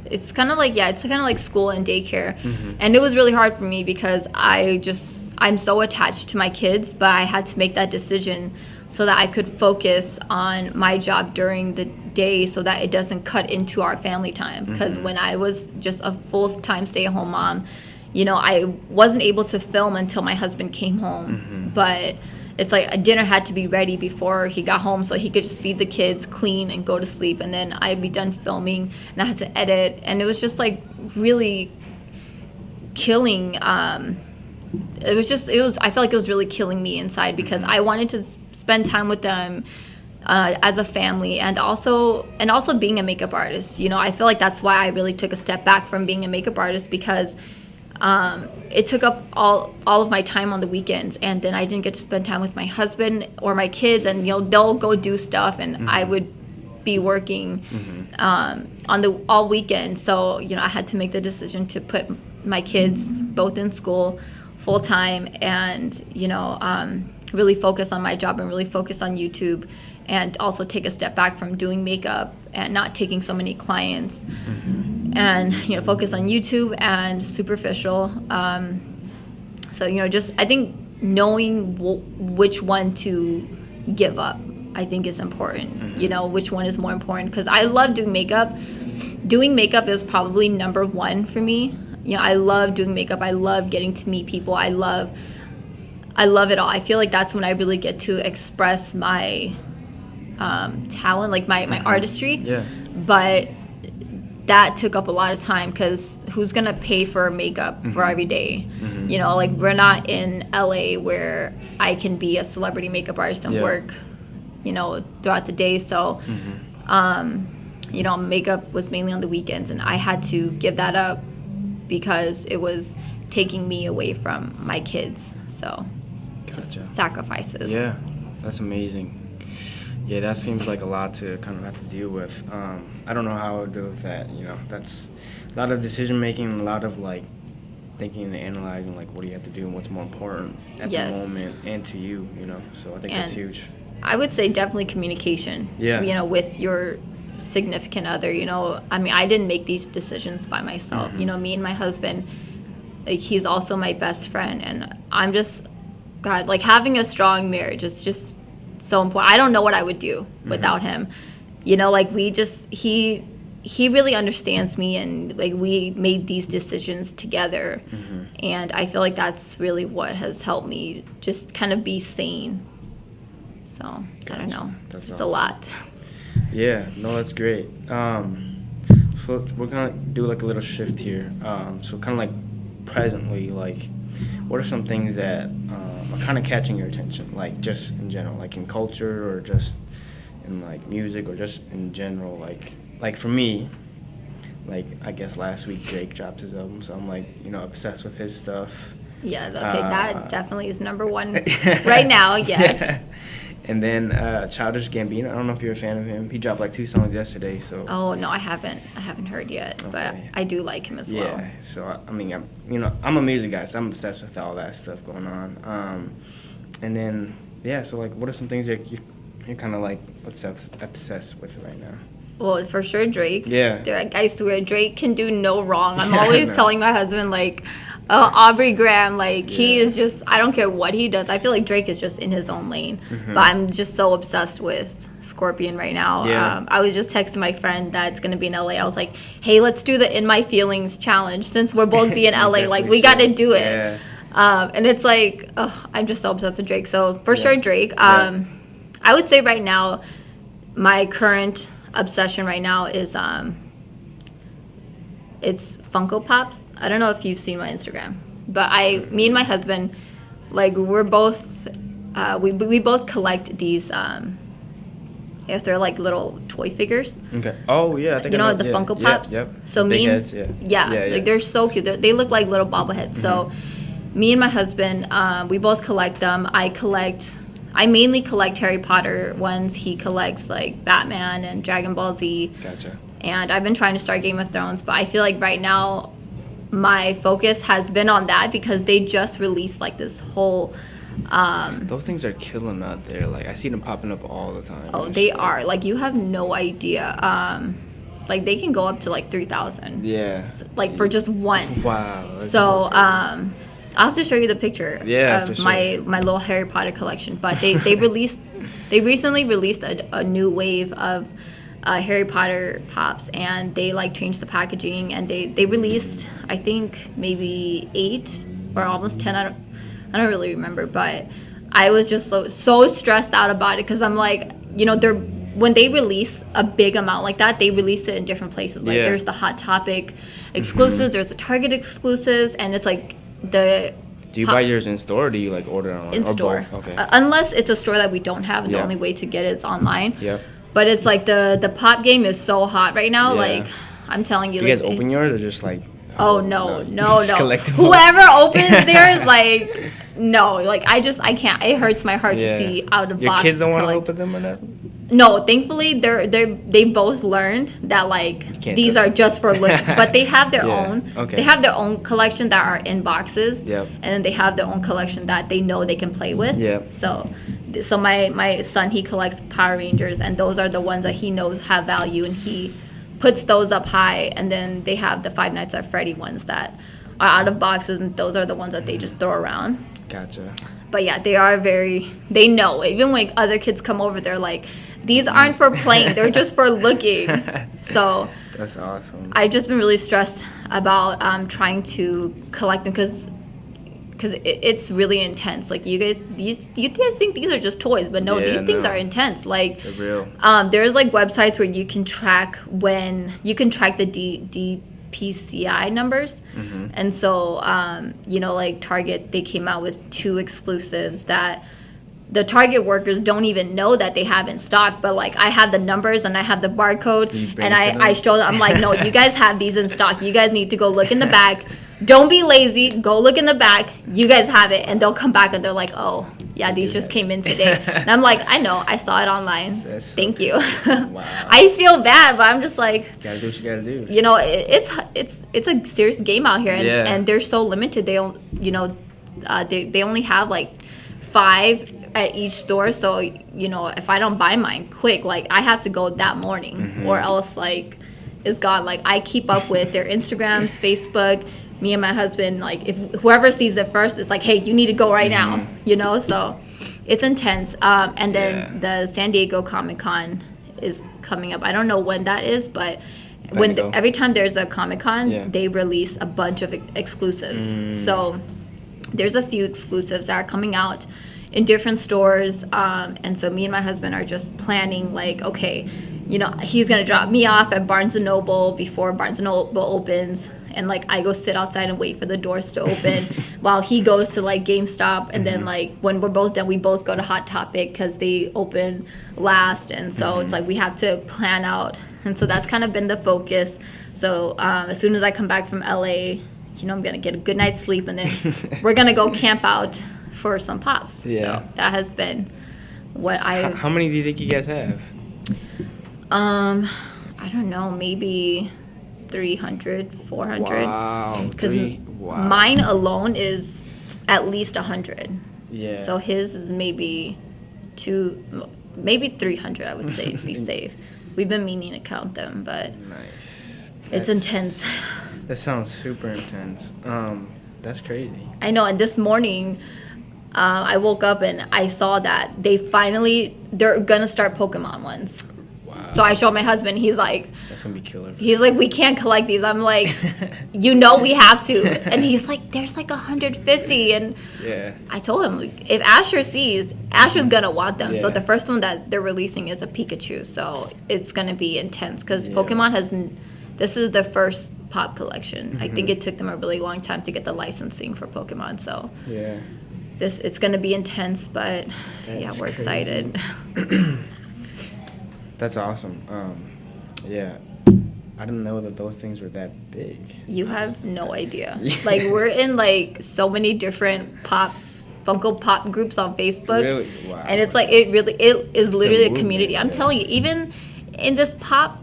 Speaker 2: it's kind of like school and daycare. And it was really hard for me because I'm so attached to my kids, but I had to make that decision so that I could focus on my job during the day, so that it doesn't cut into our family time. Because when I was just a full-time stay-at-home mom, I wasn't able to film until my husband came home. But it's like a dinner had to be ready before he got home, so he could just feed the kids, clean, and go to sleep. And then I'd be done filming, and I had to edit. And it was just like really killing. I felt like it was really killing me inside, because I wanted to spend time with them as a family, and also being a makeup artist. I feel like that's why I really took a step back from being a makeup artist, because it took up all of my time on the weekends, and then I didn't get to spend time with my husband or my kids, and they'll go do stuff, and I would be working on the all weekend. So I had to make the decision to put my kids both in school full time, and really focus on my job, and really focus on YouTube, and also take a step back from doing makeup and not taking so many clients, and focus on YouTube and superficial. So just I think knowing which one to give up, I think, is important. Which one is more important, because I love doing makeup. Doing makeup is probably number one for me. I love doing makeup. I love getting to meet people. I love it all. I feel like that's when I really get to express my talent, like my artistry. Yeah. But that took up a lot of time, because who's gonna pay for makeup for every day? Like we're not in LA where I can be a celebrity makeup artist and work, throughout the day. So, makeup was mainly on the weekends, and I had to give that up because it was taking me away from my kids. So, just sacrifices.
Speaker 1: Yeah, that's amazing. Yeah, that seems like a lot to kind of have to deal with. I don't know how I would deal with that. That's a lot of decision making, a lot of like thinking and analyzing, like what do you have to do and what's more important at the moment and to you. So I think that's huge.
Speaker 2: I would say definitely communication. Yeah. With your significant other. I didn't make these decisions by myself. Me and my husband, like he's also my best friend, and I'm just like having a strong marriage is just so important. I don't know what I would do without him. Like he really understands me, and like we made these decisions together. And I feel like that's really what has helped me just kind of be sane. So I don't know. It's just awesome. A lot.
Speaker 1: Yeah, no, that's great. So we're gonna do like a little shift here. So kind of like presently, like what are some things that are kind of catching your attention, like just in general, like in culture or just in like music or just in general, like for me, like I guess last week Drake dropped his album, so I'm like, obsessed with his stuff.
Speaker 2: Yeah, okay, that definitely is number one right now, yes.
Speaker 1: Yeah. And then Childish Gambino, I don't know if you're a fan of him. He dropped like 2 songs yesterday, so.
Speaker 2: Oh no, I haven't heard yet,
Speaker 1: Okay.
Speaker 2: but I do like him as well.
Speaker 1: Yeah, so I mean, I'm a music guy, so I'm obsessed with all that stuff going on. And then so like, what are some things that you're kind of like obsessed with right now?
Speaker 2: Well, for sure, Drake.
Speaker 1: Yeah.
Speaker 2: I swear, Drake can do no wrong. I'm
Speaker 1: Yeah,
Speaker 2: always
Speaker 1: no.
Speaker 2: telling my husband, like, Aubrey Graham, like, he is just, I don't care what he does. I feel like Drake is just in his own lane.
Speaker 1: Mm-hmm.
Speaker 2: But I'm just so obsessed with Scorpion right now.
Speaker 1: Yeah.
Speaker 2: I was just texting my friend that's going to be in LA. I was like, hey, let's do the In My Feelings challenge since we're both be in LA. Like, we got to do it.
Speaker 1: Yeah.
Speaker 2: And it's like, I'm just so obsessed with Drake. So, for sure, Drake.
Speaker 1: Yeah.
Speaker 2: I would say right now, my current obsession right now is it's Funko Pops. I don't know if you've seen my Instagram, but me and my husband, like, we're both we both collect these I guess they're like little toy figures.
Speaker 1: Okay. Oh yeah, I think
Speaker 2: You
Speaker 1: I
Speaker 2: know the Funko
Speaker 1: Yep,
Speaker 2: Pops.
Speaker 1: Yep.
Speaker 2: So
Speaker 1: Big
Speaker 2: me and
Speaker 1: heads, yeah.
Speaker 2: like they're so cute. They look like little bobbleheads. So me and my husband, we both collect them. I mainly collect Harry Potter ones. He collects like Batman and Dragon Ball Z.
Speaker 1: Gotcha.
Speaker 2: And I've been trying to start Game of Thrones, but I feel like right now my focus has been on that because they just released like this whole
Speaker 1: Those things are killing out there. Like I see them popping up all the time.
Speaker 2: oh, they are. Like you have no idea. Like they can go up to like 3,000.
Speaker 1: Yeah.
Speaker 2: Like for just one.
Speaker 1: Wow. That's
Speaker 2: So
Speaker 1: crazy.
Speaker 2: I'll have to show you the picture
Speaker 1: Yeah,
Speaker 2: of
Speaker 1: for
Speaker 2: my
Speaker 1: sure.
Speaker 2: little Harry Potter collection. But they recently released a new wave of Harry Potter pops, and they like changed the packaging, and they released I think maybe 8 or almost 10. I don't really remember, but I was just so stressed out about it because I'm like, when they release a big amount like that, they release it in different places. Like there's the Hot Topic exclusives, there's the Target exclusives, and it's like
Speaker 1: Do you buy yours in store or do you like order online?
Speaker 2: in
Speaker 1: Or
Speaker 2: store.
Speaker 1: both? Okay.
Speaker 2: Unless it's a store that we don't have, and the
Speaker 1: Yeah.
Speaker 2: only way to get it is online.
Speaker 1: Yep.
Speaker 2: But it's like the pop game is so hot right now.
Speaker 1: Yeah.
Speaker 2: Like I'm telling you,
Speaker 1: Do you guys
Speaker 2: like,
Speaker 1: open yours or just like?
Speaker 2: Oh no.
Speaker 1: Just collectible?
Speaker 2: Whoever opens theirs, like no, like I can't. It hurts my heart to see out of
Speaker 1: Your
Speaker 2: box.
Speaker 1: kids don't want to
Speaker 2: like,
Speaker 1: open them or not?
Speaker 2: No, thankfully they both learned that like
Speaker 1: can't
Speaker 2: these
Speaker 1: touch
Speaker 2: are just for look, but they have their
Speaker 1: Yeah,
Speaker 2: own.
Speaker 1: okay.
Speaker 2: They have their own collection that are in boxes.
Speaker 1: Yep.
Speaker 2: And then they have their own collection that they know they can play with.
Speaker 1: Yep.
Speaker 2: So my son, he collects Power Rangers, and those are the ones that he knows have value, and he puts those up high. And then they have the Five Nights at Freddy ones that are out of boxes, and those are the ones that they just throw around.
Speaker 1: Gotcha.
Speaker 2: But yeah, they know. Even when other kids come over, they're like, these aren't for playing, they're just for looking. So
Speaker 1: That's awesome.
Speaker 2: I've just been really stressed about trying to collect them because it's really intense. Like you guys think these are just toys, but no,
Speaker 1: Yeah,
Speaker 2: these things
Speaker 1: no.
Speaker 2: are intense. Like
Speaker 1: They're real.
Speaker 2: there's like websites where you can track the DPCI numbers. And so like Target, they came out with 2 exclusives that the Target workers don't even know that they have in stock, but like I have the numbers and I have the barcode,
Speaker 1: You bring
Speaker 2: and
Speaker 1: it to them?
Speaker 2: I show them. I'm like, no, you guys have these in stock. You guys need to go look in the back. Don't be lazy. Go look in the back. You guys have it, and they'll come back and they're like, oh yeah, these just came in today. And I'm like, I know, I saw it online.
Speaker 1: That's so
Speaker 2: Thank you.
Speaker 1: Wow.
Speaker 2: I feel bad, but I'm just like,
Speaker 1: Gotta do what you gotta do.
Speaker 2: it's a serious game out here, and,
Speaker 1: Yeah.
Speaker 2: and they're so limited. They don't, they only have like 5 at each store. So if I don't buy mine quick, like I have to go that morning, or else like it's gone. Like I keep up with their Instagrams, Facebook. Me and my husband, like if whoever sees it first, it's like, hey, you need to go right now. So it's intense. And then the San Diego Comic-Con is coming up. I don't know when that is, but every time there's a Comic-Con, they release a bunch of exclusives. So there's a few exclusives that are coming out in different stores. And so me and my husband are just planning, like, okay, he's going to drop me off at Barnes & Noble before Barnes & Noble opens. and like I go sit outside and wait for the doors to open while he goes to like GameStop, and then like when we're both done, we both go to Hot Topic because they open last, and so it's like we have to plan out, and so that's kind of been the focus. So as soon as I come back from LA, I'm gonna get a good night's sleep, and then we're gonna go camp out for some pops.
Speaker 1: Yeah.
Speaker 2: So that has been what I.
Speaker 1: How many do you think you guys have?
Speaker 2: I don't know, maybe 300, 400.
Speaker 1: Wow.
Speaker 2: Because
Speaker 1: Wow.
Speaker 2: mine alone is at least 100.
Speaker 1: Yeah.
Speaker 2: So his is maybe 300, I would say, to be safe. We've been meaning to count them, but
Speaker 1: Nice.
Speaker 2: it's intense.
Speaker 1: That sounds super intense. That's crazy.
Speaker 2: I know, and this morning I woke up and I saw that they're going to start Pokemon ones.
Speaker 1: Wow.
Speaker 2: So I showed my husband, he's like,
Speaker 1: That's gonna be killer.
Speaker 2: he's like, we can't collect these. I'm like, we have to. And he's like, there's like 150. And
Speaker 1: Yeah.
Speaker 2: I told him, like, if Asher's gonna want them. So
Speaker 1: Yeah.
Speaker 2: the first one that they're releasing is a Pikachu. So it's gonna be intense because
Speaker 1: Yeah.
Speaker 2: Pokemon this is the first pop collection. I think it took them a really long time to get the licensing for Pokemon. So
Speaker 1: Yeah.
Speaker 2: it's gonna be intense, but
Speaker 1: That's
Speaker 2: we're
Speaker 1: crazy.
Speaker 2: excited.
Speaker 1: That's awesome. Yeah. I didn't know that those things were that big.
Speaker 2: You have no idea.
Speaker 1: Yeah.
Speaker 2: Like, we're in like so many different Funko Pop groups on Facebook.
Speaker 1: Really? Wow.
Speaker 2: And it's like it is literally a
Speaker 1: movement,
Speaker 2: community. I'm
Speaker 1: yeah.
Speaker 2: telling you, even in this pop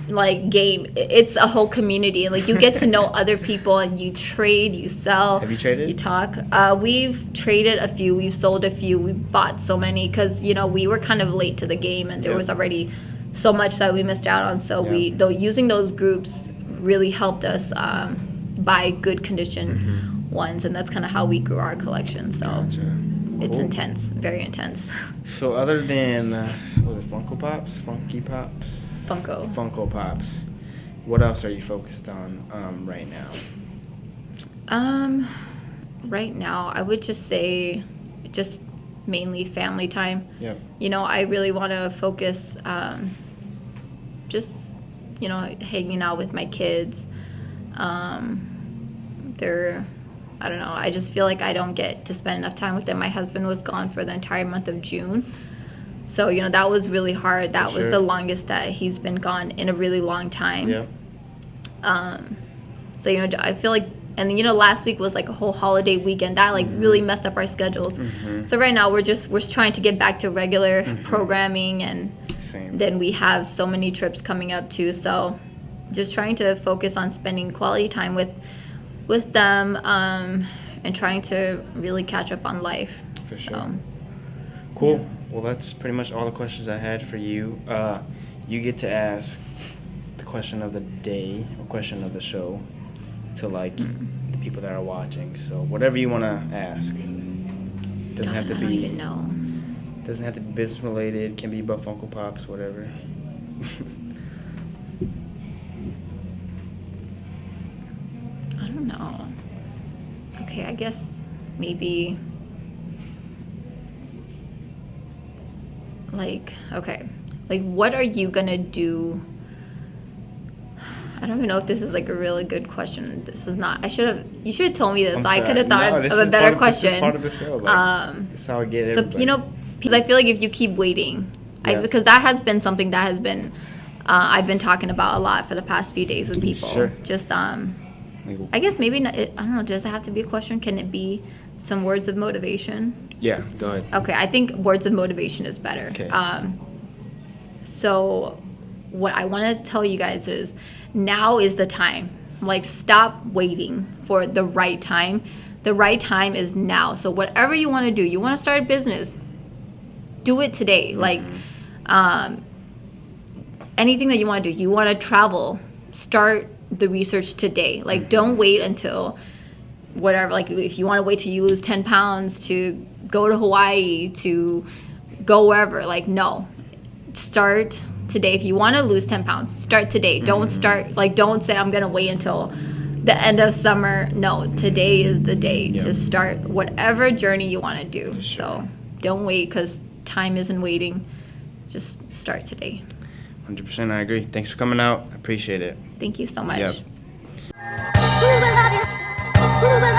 Speaker 2: like game, it's a whole community. Like, you get to know other people, and you trade, you sell.
Speaker 1: Have you traded?
Speaker 2: You talk. We've traded a few. We've sold a few. We bought so many because we were kind of late to the game, and there
Speaker 1: Yep.
Speaker 2: was already so much that we missed out on. So
Speaker 1: Yep.
Speaker 2: using those groups really helped us buy good condition ones, and that's kind of how we grew our collection. So
Speaker 1: Gotcha.
Speaker 2: it's
Speaker 1: Cool.
Speaker 2: intense, very intense.
Speaker 1: So other than what was it, Funko Pops, Funky Pops, Funko Pops, what else are you focused on right now?
Speaker 2: Right now, I would just say just mainly family time.
Speaker 1: Yep.
Speaker 2: I really want to focus just, hanging out with my kids. I don't know, I just feel like I don't get to spend enough time with them. My husband was gone for the entire month of June. So, that was really hard. That was
Speaker 1: sure.
Speaker 2: the longest that he's been gone in a really long time.
Speaker 1: Yep.
Speaker 2: So, I feel like, and last week was like a whole holiday weekend that like really messed up our schedules. So right now we're trying to get back to regular programming, and
Speaker 1: Same.
Speaker 2: then we have so many trips coming up too. So just trying to focus on spending quality time with them, and trying to really catch up on life.
Speaker 1: For
Speaker 2: So,
Speaker 1: sure. Cool. Well, that's pretty much all the questions I had for you. You get to ask the question of the day or question of the show to like the people that are watching. So whatever you want to ask. Doesn't have to
Speaker 2: I
Speaker 1: be.
Speaker 2: don't even know.
Speaker 1: Doesn't have to be business related. Can be about Funko Pops, whatever.
Speaker 2: I don't know. Okay, I guess maybe like what are you gonna do? I don't even know if this is like a really good question. This is not. You should have told me this.
Speaker 1: I'm
Speaker 2: I
Speaker 1: sorry.
Speaker 2: could have thought
Speaker 1: No,
Speaker 2: of
Speaker 1: this
Speaker 2: a
Speaker 1: is
Speaker 2: better
Speaker 1: part of-
Speaker 2: question.
Speaker 1: This is part of the show. Like, this is how I get
Speaker 2: So
Speaker 1: everybody.
Speaker 2: because I feel like if you keep waiting,
Speaker 1: Yeah.
Speaker 2: because that has been something that has been I've been talking about a lot for the past few days with people.
Speaker 1: Sure.
Speaker 2: Just
Speaker 1: Like,
Speaker 2: I guess maybe not, I don't know. Does it have to be a question? Can it be some words of motivation?
Speaker 1: yeah, go ahead.
Speaker 2: Okay, I think words of motivation is better.
Speaker 1: Okay.
Speaker 2: So what I wanted to tell you guys is now is the time. Like, stop waiting for the right time. The right time is now. So whatever you want to do, you want to start a business, do it today. Like, anything that you want to do, you want to travel, start the research today. Like, don't wait until whatever. Like, if you want to wait till you lose 10 pounds to go to Hawaii, to go wherever, like, no. Start today. If you want to lose 10 pounds, start today. Don't don't say I'm going to wait until the end of summer. No, today is the day to start whatever journey you want to do.
Speaker 1: Sure.
Speaker 2: So don't wait, because time isn't waiting. Just start today.
Speaker 1: 100%, I agree. Thanks for coming out. I appreciate it.
Speaker 2: Thank you so much.
Speaker 1: Yep.
Speaker 3: Bye-bye.